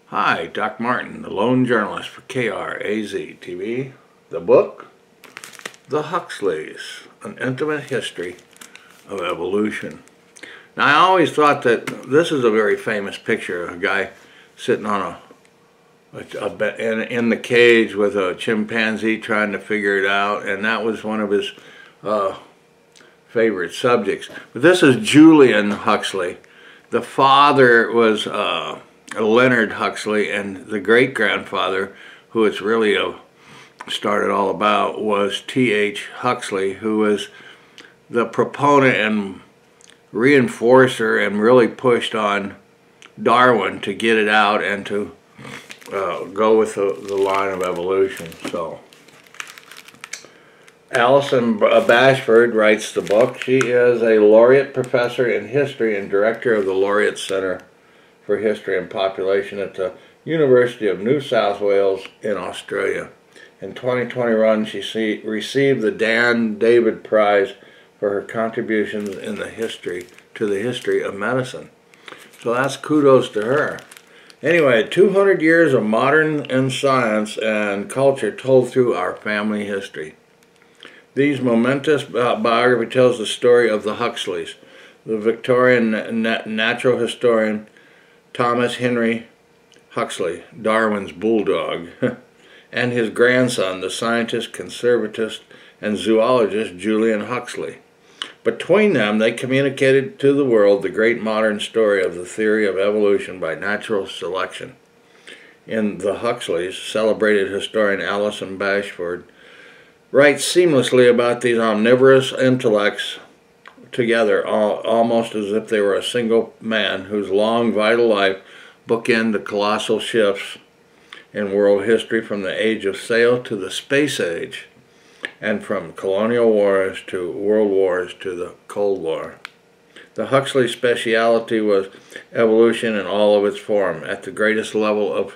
Hi, Doc Martin, the lone journalist for KRAZ-TV. The book, The Huxleys, An Intimate History of Evolution. Now, I always thought that this is a very famous picture of a guy sitting on in the cage with a chimpanzee trying to figure it out, and that was one of his favorite subjects. But this is Julian Huxley. The father was Leonard Huxley, and the great-grandfather, who it's really started all about, was T.H. Huxley, who was the proponent and reinforcer and really pushed on Darwin to get it out and to go with the line of evolution. So Alison Bashford writes the book. She is a laureate professor in history and director of the Laureate Center for History and Population at the University of New South Wales in Australia. In 2021, she received the Dan David Prize for her contributions in the history of medicine. So that's kudos to her. Anyway, 200 years of modern science and culture told through our family history. These momentous biography tells the story of the Huxleys, the Victorian natural historian Thomas Henry Huxley, Darwin's Bulldog, and his grandson, the scientist, conservatist, and zoologist Julian Huxley. Between them, they communicated to the world the great modern story of the theory of evolution by natural selection. In The Huxleys, celebrated historian Alison Bashford writes seamlessly about these omnivorous intellects together, almost as if they were a single man whose long, vital life bookended the colossal shifts in world history from the age of sail to the space age, and from colonial wars to world wars to the Cold War. The Huxley speciality was evolution in all of its form, at the greatest level of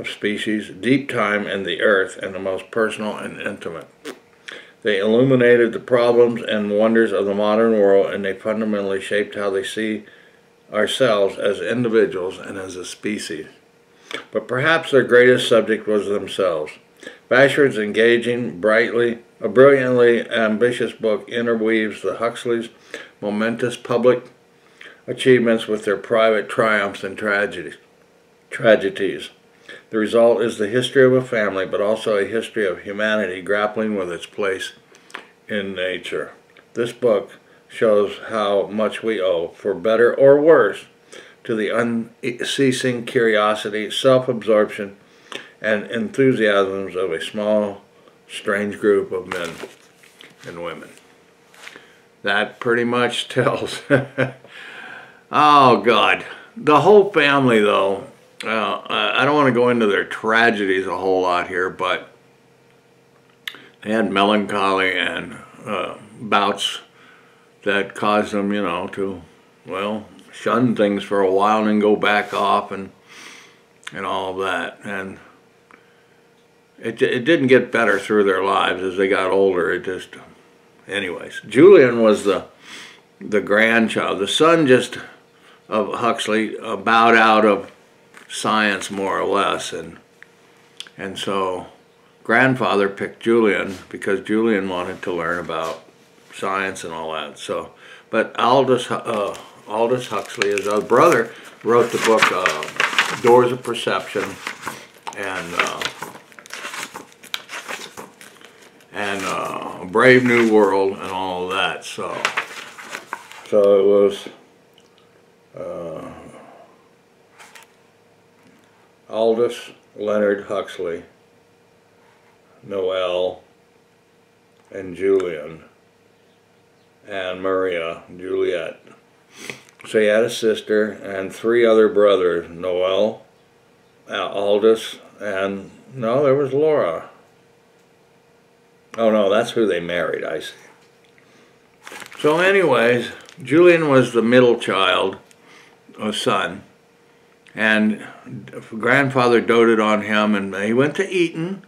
species, deep time and the earth, and the most personal and intimate. They illuminated the problems and wonders of the modern world, and they fundamentally shaped how they see ourselves as individuals and as a species. But perhaps their greatest subject was themselves. Bashford's engaging, brilliantly ambitious book interweaves the Huxleys' momentous public achievements with their private triumphs and tragedies. The result is the history of a family, but also a history of humanity grappling with its place in nature. This book shows how much we owe, for better or worse, to the unceasing curiosity, self-absorption, and enthusiasms of a small, strange group of men and women. That pretty much tells. Oh, God. The whole family, though, I don't want to go into their tragedies a whole lot here, but they had melancholy and bouts that caused them, to, well, shun things for a while and then go back off and all of that. And it didn't get better through their lives as they got older. It just, anyways. Julian was the grandchild. The son just of Huxley bowed out of science more or less, and so grandfather picked Julian because Julian wanted to learn about science and all that. So, but Aldous Huxley, his other brother, wrote the book Doors of Perception and A Brave New World and all of that. So it was Aldous Leonard Huxley, Noel, and Julian, and Maria, Juliet. So he had a sister and three other brothers, Noel, Aldous, and no, there was Laura. Oh no, that's who they married, I see. So anyways, Julian was the middle child, a son, and grandfather doted on him, and he went to Eton,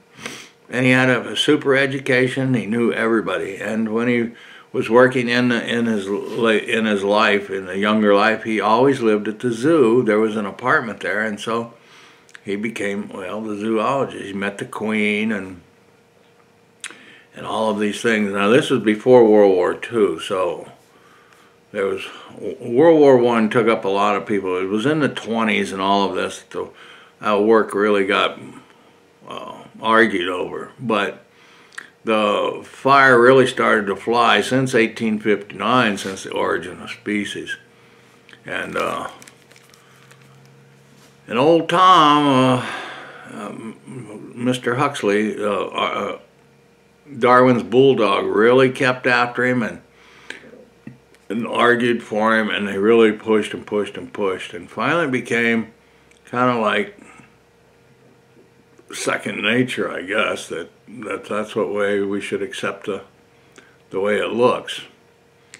and he had a super education. He knew everybody, and when he was working in his life, in a younger life, he always lived at the zoo. There was an apartment there, and so he became, well, the zoologist. He met the Queen and all of these things. Now, this was before World War II, so there was World War I took up a lot of people. It was in the 20s and all of this. Our work really got argued over, but the fire really started to fly since 1859, since the origin of species. And old Tom, Mr. Huxley, Darwin's Bulldog, really kept after him and argued for him, and they really pushed and pushed and pushed, and finally became kind of like second nature, I guess, that's what way we should accept the way it looks.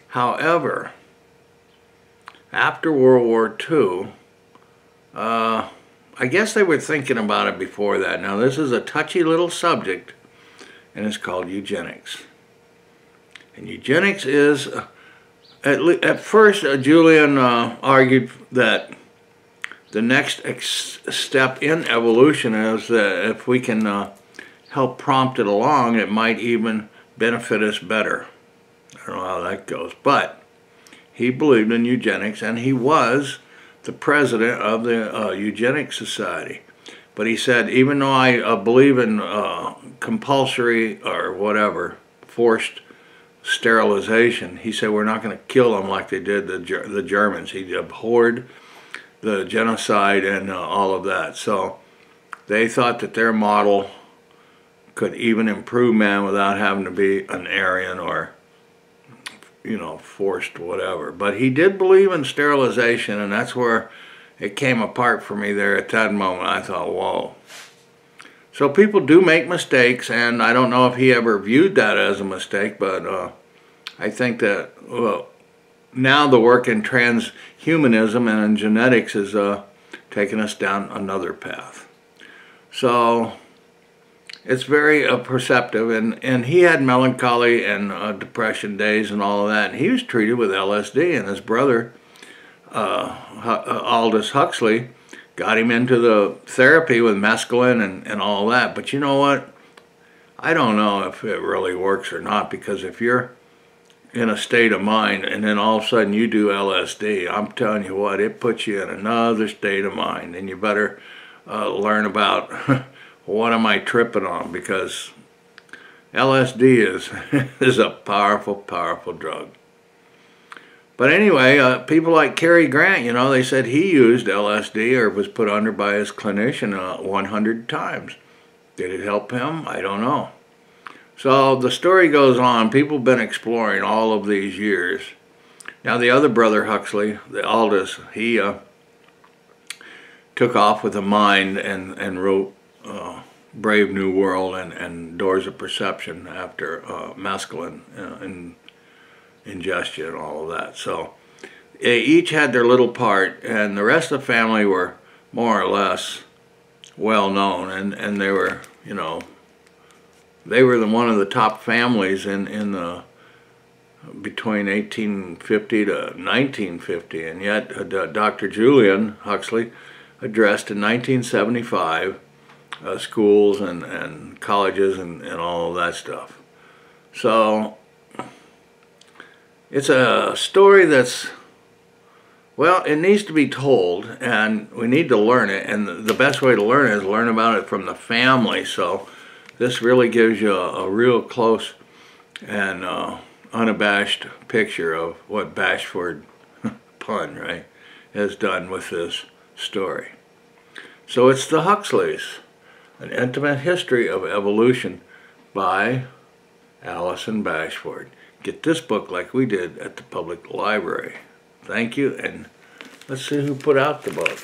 However, after World War II, I guess they were thinking about it before that. Now, this is a touchy little subject, and it's called eugenics. And eugenics is, at first, Julian argued that the next step in evolution is that if we can help prompt it along, it might even benefit us better. I don't know how that goes, but he believed in eugenics, and he was the president of the Eugenics Society. But he said, even though I believe in compulsory or whatever, forced sterilization, he said we're not going to kill them like they did the Germans. He abhorred the genocide and all of that. So they thought that their model could even improve man without having to be an Aryan or, you know, forced whatever. But he did believe in sterilization, and that's where it came apart for me there at that moment. I thought, whoa. So people do make mistakes, and I don't know if he ever viewed that as a mistake, but I think that, well, now the work in transhumanism and in genetics is taking us down another path. So it's very perceptive, and he had melancholy and depression days and all of that, and he was treated with LSD, and his brother, Aldous Huxley, got him into the therapy with mescaline and all that. But you know what? I don't know if it really works or not, because if you're in a state of mind and then all of a sudden you do LSD, I'm telling you what, it puts you in another state of mind, and you better learn about what am I tripping on, because LSD is a powerful, powerful drug. But anyway, people like Cary Grant, you know, they said he used LSD or was put under by his clinician 100 times. Did it help him? I don't know. So the story goes on. People have been exploring all of these years. Now the other brother, Huxley, the Aldous, he took off with a mind and wrote Brave New World and Doors of Perception after mescaline and ingestion and all of that. So they each had their little part, and the rest of the family were more or less well known, and they were, you know, they were one of the top families in the between 1850 to 1950, and yet Dr. Julian Huxley addressed in 1975 schools and colleges and all of that stuff. So it's a story that's, well, it needs to be told, and we need to learn it, and the best way to learn it is learn about it from the family. So this really gives you a real close and unabashed picture of what Bashford, pun, right, has done with this story. So it's the Huxleys, An Intimate History of Evolution by Alison Bashford. Get this book like we did at the public library. Thank you, and let's see who put out the book.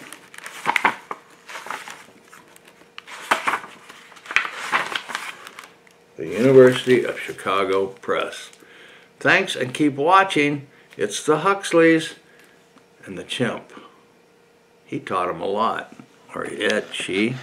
The University of Chicago Press. Thanks, and keep watching. It's the Huxleys and the chimp. He taught him a lot. Or it, she.